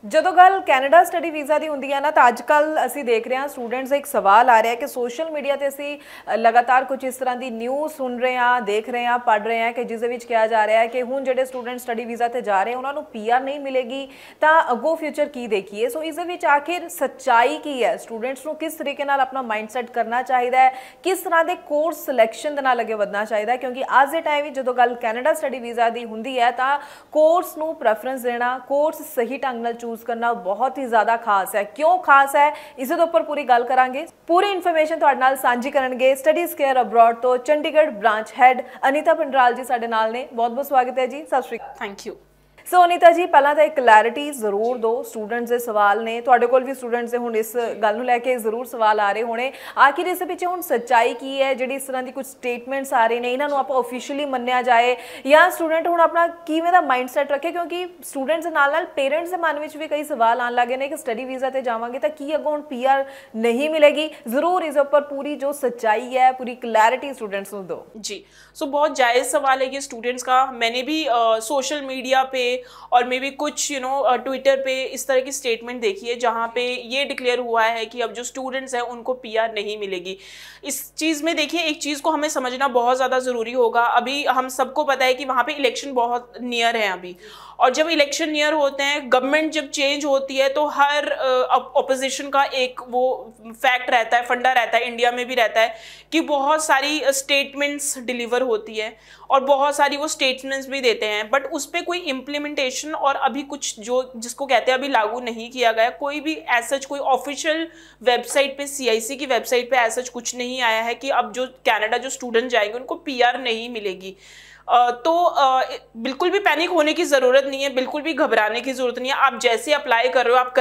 ਜਦੋਂ ਗੱਲ Canada study visa ਦੀ ਹੁੰਦੀ ਹੈ ਨਾ ਤਾਂ ਅੱਜ ਕੱਲ ਅਸੀਂ ਦੇਖ ਰਹੇ ਹਾਂ ਸਟੂਡੈਂਟਸ ਦਾ ਇੱਕ ਸਵਾਲ ਆ ਰਿਹਾ ਕਿ ਸੋਸ਼ਲ ਮੀਡੀਆ ਤੇ ਅਸੀਂ ਲਗਾਤਾਰ ਕੁਝ ਇਸ ਤਰ੍ਹਾਂ ਦੀ ਨਿਊਜ਼ ਸੁਣ ਰਹੇ ਹਾਂ, ਦੇਖ ਰਹੇ ਹਾਂ, ਪੜ੍ਹ ਰਹੇ ਹਾਂ ਕਿ ਜਿਸ ਦੇ ਵਿੱਚ ਕਿਹਾ ਜਾ ਰਿਹਾ ਹੈ ਕਿ ਹੁਣ ਜਿਹੜੇ ਸਟੂਡੈਂਟ ਸਟੱਡੀ ਵੀਜ਼ਾ ਤੇ ਜਾ ਰਹੇ ਉਹਨਾਂ ਨੂੰ ਪੀਆਰ ਨਹੀਂ ਮਿਲੇਗੀ ਤਾਂ ਅੱਗੋਂ ਫਿਊਚਰ ਕੀ ਦੇਖੀਏ। ਸੋ ਇਸ ਦੇ ਵਿੱਚ ਆਖਿਰ ਸੱਚਾਈ ਕੀ ਹੈ, ਸਟੂਡੈਂਟਸ ਨੂੰ ਕਿਸ ਤਰੀਕੇ ਨਾਲ ਆਪਣਾ ਮਾਈਂਡਸੈਟ ਕਰਨਾ ਚਾਹੀਦਾ ਹੈ, ਕਿਸ ਤਰ੍ਹਾਂ ਦੇ ਕੋਰਸ ਸਿਲੈਕਸ਼ਨ ਦੇ ਨਾਲ ਅੱਗੇ ਵਧਣਾ ਚਾਹੀਦਾ ਹੈ, ਕਿਉਂਕਿ ਅੱਜ ਦੇ ਟਾਈਮ ਵਿੱਚ ਜਦੋਂ ਗੱਲ ਕੈਨੇਡਾ ਸਟੱਡੀ ਵੀਜ਼ਾ ਦੀ ਹੁੰਦੀ ਹੈ ਤਾਂ ਕੋਰਸ ਨੂੰ ਪ੍ਰੈਫਰੈਂਸ ਦੇਣਾ, ਕੋਰਸ ਸਹੀ ਢੰਗ ਨਾਲ चूज करना बहुत ही ज्यादा खास है। क्यों खास है इस उपर पूरी गल करांगे, पूरी इन्फॉर्मेशन तुहाडे नाल सांझी करनगे स्टडीज केयर अब्रॉड तो चंडीगढ़ ब्रांच हैड अनीता पंडराल जी साडे नाल ने। बहुत बहुत स्वागत है जी, Sat Shri Akal. Thank you. So Anita ji पहला तो एक क्लैरिटी जरूर दो, स्टूडेंट्स के सवाल ने तुहाडे कोल भी स्टूडेंट्स दे हुण इस गल नूं लैके जरूर सवाल आ रहे होने आखिर इस पिछे हुण सच्चाई की है, जिहड़ी इस तरह की कुछ स्टेटमेंट्स आ रहे हैं इन्हां नूं आपां ऑफिशियली मन्निया जाए या स्टूडेंट हुण अपना किवें दा माइंडसैट रखे, क्योंकि स्टूडेंट्स दे नाल पेरेंट्स के मन में भी कई सवाल आने लगे ने कि स्टडी वीज़ा ते जावांगे तो की अगों हुण पीआर नहीं मिलेगी। जरूर इस उपर पूरी जो सच्चाई है पूरी क्लैरिटी स्टूडेंट्स नूं दो जी। सो बहुत जायज़ सवाल है ये स्टूडेंट्स का। मैंने भी सोशल मीडिया पे और मे भी कुछ ट्विटर पे इस तरह की स्टेटमेंट देखी है जहाँ पे ये डिक्लेयर हुआ है कि अब जो स्टूडेंट्स हैं उनको पीआर नहीं मिलेगी। इस चीज़ में देखिए एक चीज़ को हमें समझना बहुत ज़्यादा ज़रूरी होगा। अभी हम सबको पता है कि वहाँ पे इलेक्शन बहुत नियर है अभी, और जब इलेक्शन नियर होते हैं, गवर्नमेंट जब चेंज होती है तो हर अपोजिशन का एक वो फैक्ट रहता है, फंडा रहता है, इंडिया में भी रहता है कि बहुत सारी स्टेटमेंट्स डिलीवर होती है और बहुत सारी वो स्टेटमेंट्स भी देते हैं, बट उस पर कोई इम्प्लीमेंटेशन और अभी कुछ जो जिसको कहते हैं अभी लागू नहीं किया गया। कोई भी ऐसा कोई ऑफिशियल वेबसाइट पे, सीआईसी की वेबसाइट पे ऐसा कुछ नहीं आया है कि अब जो कनाडा जो स्टूडेंट जाएंगे उनको पीआर नहीं मिलेगी। तो बिल्कुल भी पैनिक होने की ज़रूरत नहीं है, बिल्कुल भी घबराने की ज़रूरत नहीं है। आप जैसे अप्लाई कर रहे हो आप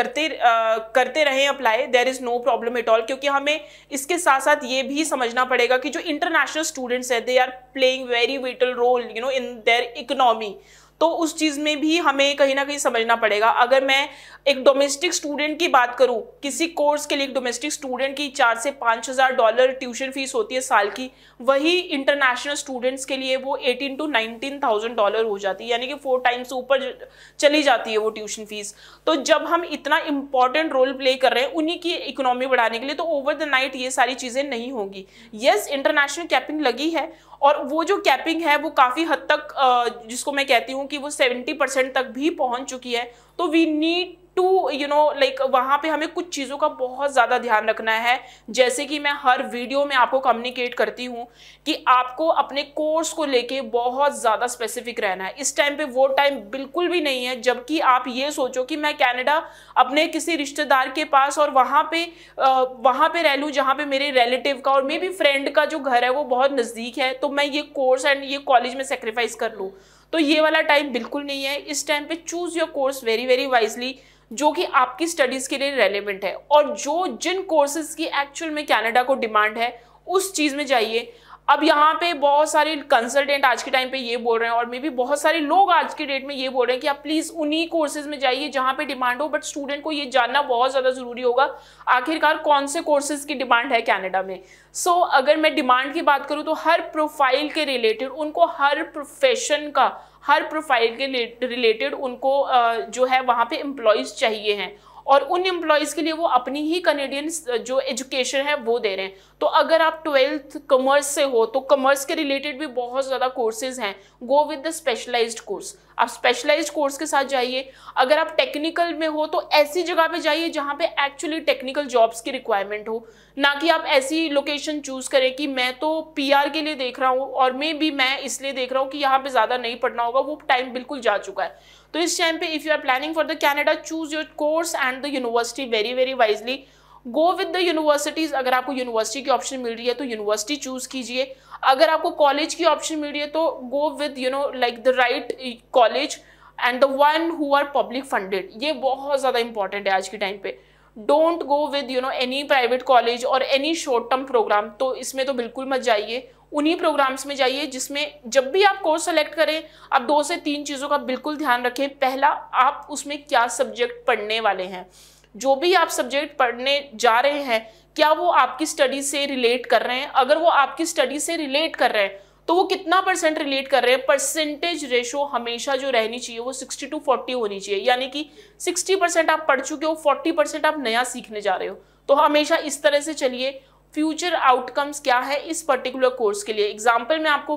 करते रहें apply, there is no problem at all. क्योंकि हमें इसके साथ साथ ये भी समझना पड़ेगा कि जो इंटरनेशनल स्टूडेंट्स हैं they are playing very vital role in their economy, तो उस चीज़ में भी हमें कहीं ना कहीं समझना पड़ेगा। अगर मैं एक डोमेस्टिक स्टूडेंट की बात करूं, किसी कोर्स के लिए एक डोमेस्टिक स्टूडेंट की $4,000 से $5,000 ट्यूशन फीस होती है साल की, वही इंटरनेशनल स्टूडेंट्स के लिए वो $18,000 to $19,000 हो जाती है, यानी कि 4 टाइम्स ऊपर चली जाती है वो ट्यूशन फीस। तो जब हम इतना इंपॉर्टेंट रोल प्ले कर रहे हैं उन्हीं की इकोनॉमी बढ़ाने के लिए, तो ओवर द नाइट ये सारी चीज़ें नहीं होंगी। यस, इंटरनेशनल कैपिंग लगी है और वो जो कैपिंग है वो काफ़ी हद तक जिसको मैं कहती हूँ कि वो 70% तक भी पहुँच चुकी है। तो वी नीड टू लाइक वहाँ पे हमें कुछ चीज़ों का बहुत ज़्यादा ध्यान रखना है। जैसे कि मैं हर वीडियो में आपको कम्युनिकेट करती हूँ कि आपको अपने कोर्स को लेके बहुत ज़्यादा स्पेसिफिक रहना है। इस टाइम पे वो टाइम बिल्कुल भी नहीं है जबकि आप ये सोचो कि मैं कनाडा अपने किसी रिश्तेदार के पास और वहाँ पे रह लूँ जहाँ पे मेरे रिलेटिव का और मे बी फ्रेंड का जो घर है वो बहुत नज़दीक है, तो मैं ये कोर्स एंड ये कॉलेज में सेक्रीफाइस कर लूँ। तो ये वाला टाइम बिल्कुल नहीं है। इस टाइम पे choose your course very very wisely जो कि आपकी स्टडीज़ के लिए रेलेवेंट है और जिन कोर्सेज की एक्चुअल में कनाडा को डिमांड है उस चीज़ में जाइए। अब यहाँ पे बहुत सारे कंसल्टेंट आज के टाइम पे ये बोल रहे हैं और मे भी बहुत सारे लोग आज के डेट में ये बोल रहे हैं कि आप प्लीज़ उन्हीं कोर्सेज में जाइए जहाँ पे डिमांड हो, बट स्टूडेंट को ये जानना बहुत ज़्यादा ज़रूरी होगा आखिरकार कौन से कोर्सेज की डिमांड है कनाडा में। सो अगर मैं डिमांड की बात करूँ तो हर प्रोफाइल के रिलेटेड उनको, हर प्रोफेशन का, हर प्रोफाइल के रिलेटेड उनको जो है वहाँ पे एम्प्लॉयज़ चाहिए हैं और उन एम्प्लॉयज़ के लिए वो अपनी ही कनेडियन जो एजुकेशन है वो दे रहे हैं। तो अगर आप 12th कॉमर्स से हो तो कॉमर्स के रिलेटेड भी बहुत ज़्यादा कोर्सेज हैं, go with the specialised course. आप स्पेशलाइज्ड कोर्स के साथ जाइए। अगर आप टेक्निकल में हो तो ऐसी जगह पे जाइए जहाँ पे एक्चुअली टेक्निकल जॉब्स की रिक्वायरमेंट हो, ना कि आप ऐसी लोकेशन चूज़ करें कि मैं तो पीआर के लिए देख रहा हूँ और मैं इसलिए देख रहा हूँ कि यहाँ पे ज़्यादा नहीं पढ़ना होगा। वो टाइम बिल्कुल जा चुका है। तो इस टाइम पे if you are planning for the Canada, choose your course and the university very very wisely. Go with the universities. अगर आपको यूनिवर्सिटी की ऑप्शन मिल रही है तो यूनिवर्सिटी चूज़ कीजिए। अगर आपको कॉलेज की ऑप्शन मिल रही है तो go with like the right college and the one who are public funded. ये बहुत ज़्यादा इंपॉर्टेंट है आज के टाइम पे। Don't go with any private college और एनी शॉर्ट टर्म प्रोग्राम, तो इसमें तो बिल्कुल मत जाइए। उन्हीं प्रोग्राम्स में जाइए जिसमें जब भी आप कोर्स सेलेक्ट करें आप 2 से 3 चीज़ों का बिल्कुल ध्यान रखें। पहला, आप उसमें क्या सब्जेक्ट पढ़ने वाले हैं। जो भी आप सब्जेक्ट पढ़ने जा रहे हैं क्या वो आपकी स्टडी से रिलेट कर रहे हैं। अगर वो आपकी स्टडी से रिलेट कर रहे हैं तो वो कितना परसेंट रिलेट कर रहे हैं, परसेंटेज रेशो हमेशा जो रहनी चाहिए वो 60-40 होनी चाहिए, यानी कि 60% आप पढ़ चुके हो, 40% आप नया सीखने जा रहे हो। तो हमेशा इस तरह से चलिए। फ्यूचर आउटकम्स क्या है इस पर्टिकुलर कोर्स के लिए, एग्जाम्पल मैं आपको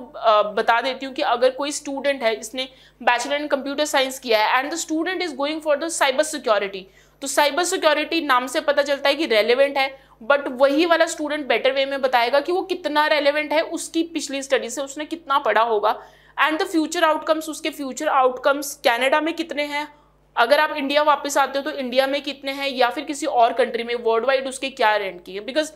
बता देती हूँ कि अगर कोई स्टूडेंट है जिसने बैचलर इन कंप्यूटर साइंस किया है and the student is going for the cyber security, तो साइबर सिक्योरिटी नाम से पता चलता है कि रेलेवेंट है, बट वही वाला स्टूडेंट बेटर वे में बताएगा कि वो कितना रेलेवेंट है उसकी पिछली स्टडी से, उसने कितना पढ़ा होगा। एंड द फ्यूचर आउटकम्स, उसके फ्यूचर आउटकम्स कनाडा में कितने हैं, अगर आप इंडिया वापस आते हो तो इंडिया में कितने हैं, या फिर किसी और कंट्री में वर्ल्ड वाइड उसके क्या रैंक की है। बिकॉज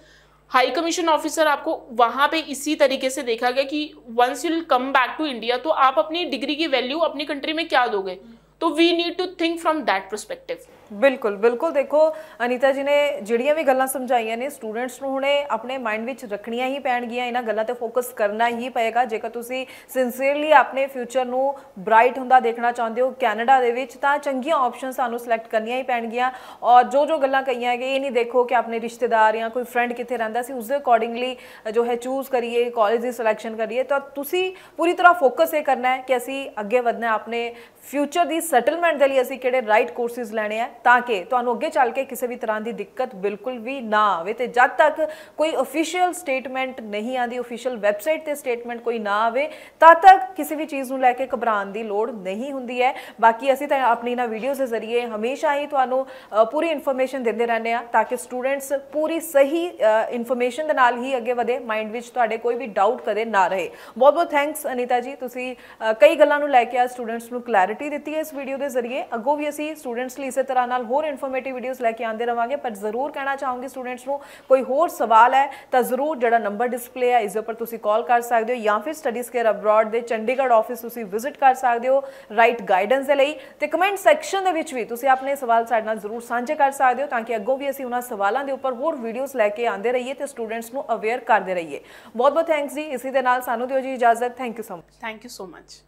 हाई कमीशन ऑफिसर आपको वहां पे इसी तरीके से देखा गया कि once you will come back to India तो आप अपनी डिग्री की वैल्यू अपनी कंट्री में क्या दोगे, तो we need to think from that perspective. बिल्कुल बिल्कुल। देखो अनीता जी ने ਜਿਹੜੀਆਂ ਵੀ ਗੱਲਾਂ ਸਮਝਾਈਆਂ ਨੇ ਸਟੂਡੈਂਟਸ ਨੂੰ ਹੁਣੇ ਆਪਣੇ ਮਾਈਂਡ ਵਿੱਚ ਰੱਖਣੀਆਂ ਹੀ ਪੈਣਗੀਆਂ, ਇਹਨਾਂ ਗੱਲਾਂ ਤੇ ਫੋਕਸ ਕਰਨਾ ਹੀ ਪਏਗਾ ਜੇਕਰ ਤੁਸੀਂ ਸਿੰਸੀਅਰਲੀ ਆਪਣੇ ਫਿਊਚਰ ਨੂੰ ਬ੍ਰਾਈਟ ਹੁੰਦਾ ਦੇਖਣਾ ਚਾਹੁੰਦੇ ਹੋ ਕੈਨੇਡਾ ਦੇ ਵਿੱਚ, ਤਾਂ ਚੰਗੀਆਂ ਆਪਸ਼ਨ ਸਾਨੂੰ ਸਿਲੈਕਟ ਕਰਨੀਆਂ ਹੀ ਪੈਣਗੀਆਂ। ਔਰ ਜੋ ਗੱਲਾਂ ਕਹੀਆਂ ਹੈਗੇ ਇਹ ਨਹੀਂ ਦੇਖੋ ਕਿ ਆਪਣੇ ਰਿਸ਼ਤੇਦਾਰ ਜਾਂ ਕੋਈ ਫਰੈਂਡ ਕਿੱਥੇ ਰਹਿੰਦਾ ਸੀ ਉਸਦੇ ਅਕੋਰਡਿੰਗਲੀ ਜੋ ਹੈ ਚੂਜ਼ ਕਰੀਏ, ਕਾਲਜ ਦੀ ਸਿਲੈਕਸ਼ਨ ਕਰੀਏ। ਤਾਂ ਤੁਸੀਂ ਪੂਰੀ ਤਰ੍ਹਾਂ ਫੋਕਸ ਇਹ ਕਰਨਾ ਹੈ ਕਿ ਅਸੀਂ ਅੱਗੇ ਵਧਣਾ ਆਪਣੇ ਫਿਊਚਰ ਦੀ ਸੈਟਲਮੈਂਟ ਦੇ ਲਈ ਅਸੀਂ ਕਿਹੜੇ ਰਾਈਟ ਕੋਰਸਿਸ ਲੈਣੇ ਆ ਤਾਂ ਕਿ ਤੁਹਾਨੂੰ ਅੱਗੇ ਚੱਲ ਕੇ ਕਿਸੇ ਵੀ ਤਰ੍ਹਾਂ ਦੀ ਦਿੱਕਤ ਬਿਲਕੁਲ ਵੀ ਨਾ ਆਵੇ। ਤੇ ਜਦ ਤੱਕ ਕੋਈ ਅਫੀਸ਼ੀਅਲ ਸਟੇਟਮੈਂਟ ਨਹੀਂ ਆਉਂਦੀ, ਅਫੀਸ਼ੀਅਲ ਵੈਬਸਾਈਟ ਤੇ ਸਟੇਟਮੈਂਟ ਕੋਈ ਨਾ ਆਵੇ, ਤਦ ਤੱਕ ਕਿਸੇ ਵੀ ਚੀਜ਼ ਨੂੰ ਲੈ ਕੇ ਘਬਰਾਉਣ ਦੀ ਲੋੜ ਨਹੀਂ ਹੁੰਦੀ ਹੈ। ਬਾਕੀ ਅਸੀਂ ਤਾਂ ਆਪਣੀ ਨਾ ਵੀਡੀਓਜ਼ ਦੇ ਜ਼ਰੀਏ ਹਮੇਸ਼ਾ ਹੀ ਤੁਹਾਨੂੰ ਪੂਰੀ ਇਨਫੋਰਮੇਸ਼ਨ ਦਿੰਦੇ ਰਹਿੰਦੇ ਆ ਤਾਂ ਕਿ ਸਟੂਡੈਂਟਸ ਪੂਰੀ ਸਹੀ ਇਨਫੋਰਮੇਸ਼ਨ ਦੇ ਨਾਲ ਹੀ ਅੱਗੇ ਵਧੇ, ਮਾਈਂਡ ਵਿੱਚ ਤੁਹਾਡੇ ਕੋਈ ਵੀ ਡਾਊਟ ਕਦੇ ਨਾ ਰਹੇ। ਬਹੁਤ ਬਹੁਤ ਥੈਂਕਸ ਅਨੀਤਾ ਜੀ, ਤੁਸੀਂ ਕਈ ਗੱਲਾਂ ਨੂੰ ਲੈ ਕੇ ਆ ਸਟੂਡੈਂਟਸ ਨੂੰ ਕਲੈਰਿਟੀ ਦਿੱਤੀ ਹੈ ਇਸ ਵੀਡੀਓ ਦੇ ਜ਼ਰੀਏ। ਅੱਗੋਂ ਵੀ ਅਸੀਂ ਸਟੂਡੈਂਟਸ ਲਈ ਇਸੇ ਤਰ੍ਹਾਂ ਨਾਲ ਹੋਰ ਇਨਫੋਰਮੇਟਿਵ ਵੀਡੀਓਜ਼ ਲੈ ਕੇ ਆਉਂਦੇ ਰਵਾਂਗੇ। ਪਰ ਜ਼ਰੂਰ ਕਹਿਣਾ ਚਾਹੂੰਗੀ ਸਟੂਡੈਂਟਸ ਨੂੰ ਕੋਈ ਹੋਰ ਸਵਾਲ ਹੈ ਤਾਂ ਜ਼ਰੂਰ ਜਿਹੜਾ ਨੰਬਰ ਡਿਸਪਲੇ ਹੈ ਇਸ ਦੇ ਉੱਪਰ ਤੁਸੀਂ ਕਾਲ ਕਰ ਸਕਦੇ ਹੋ, ਜਾਂ ਫਿਰ ਸਟੱਡੀਜ਼ ਕੇਅਰ ਅਬਰੋਡ ਦੇ ਚੰਡੀਗੜ੍ਹ ਆਫਿਸ ਤੁਸੀਂ ਵਿਜ਼ਿਟ ਕਰ ਸਕਦੇ ਹੋ ਰਾਈਟ ਗਾਈਡੈਂਸ ਦੇ ਲਈ। ਤੇ ਕਮੈਂਟ ਸੈਕਸ਼ਨ ਦੇ ਵਿੱਚ ਵੀ ਤੁਸੀਂ ਆਪਣੇ ਸਵਾਲ ਸਾਡੇ ਨਾਲ ਜ਼ਰੂਰ ਸਾਂਝੇ ਕਰ ਸਕਦੇ ਹੋ ਤਾਂ ਕਿ ਅੱਗੋਂ ਵੀ ਅਸੀਂ ਉਹਨਾਂ ਸਵਾਲਾਂ ਦੇ ਉੱਪਰ ਹੋਰ ਵੀਡੀਓਜ਼ ਲੈ ਕੇ ਆਉਂਦੇ ਰਹੀਏ ਤੇ ਸਟੂਡੈਂਟਸ ਨੂੰ ਅਵੇਅਰ ਕਰਦੇ ਰਹੀਏ। ਬਹੁਤ ਬਹੁਤ ਥੈਂਕਸ ਜੀ। ਇਸੇ ਦੇ ਨਾਲ ਸਾਨੂੰ ਦਿਓ ਜੀ ਇਜਾਜ਼ਤ। Thank you so much. Thank you so much.